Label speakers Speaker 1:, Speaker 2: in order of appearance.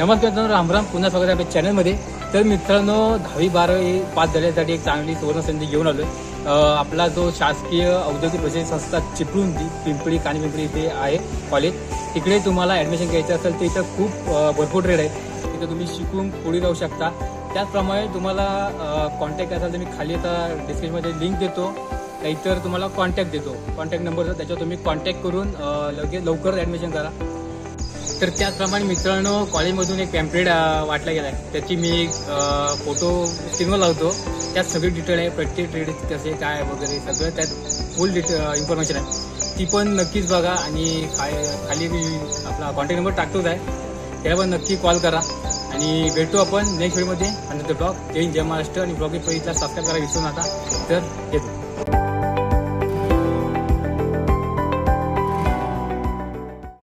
Speaker 1: नमस्कार मित्रांनो, रामराम. पुन्हा स्वागत आहे आपल्या चॅनलमध्ये. तर मित्रांनो, 10वी 12वी पास झाल्यासाठी एक चांगली सुवर्ण संधी घेऊन आलोय. आपला जो शासकीय औद्योगिक प्रशिक्षण संस्था चिपळूणची पिंपळी कानपिंपळी इथे आहे कॉलेज. तिकडे तुम्हाला ॲडमिशन घ्यायचं असेल तर इथं खूप भरपूर ट्रेड आहे. तिथं तुम्ही शिकून पुढे जाऊ शकता. त्याचप्रमाणे तुम्हाला कॉन्टॅक्ट असाल तर मी खाली आता डिस्क्रिप्शनमध्ये लिंक देतो, नाहीतर तुम्हाला कॉन्टॅक्ट देतो. कॉन्टॅक्ट नंबर त्याच्यावर तुम्ही कॉन्टॅक्ट करून लवकर ॲडमिशन करा. तर त्याचप्रमाणे मित्रांनो, कॉलेजमधून एक पॅम्पलेट वाटला गेला आहे. त्याची मी फोटो स्क्रीनवर लावतो. त्यात सगळी डिटेल आहे, प्रत्येक ट्रेड कसे काय वगैरे सगळं त्यात फुल इन्फॉर्मेशन आहे. ती पण नक्कीच बघा. आणि खाली मी आपला कॉन्टॅक्ट नंबर टाकतोच आहे, त्याला पण नक्की कॉल करा. आणि भेटू आपण नेक्स्ट व्हिडिओमध्ये. आणि ब्लॉग जय महाराष्ट्र. आणि ब्लॉग सबस्क्राईब करा विसरू नका. तर येतो.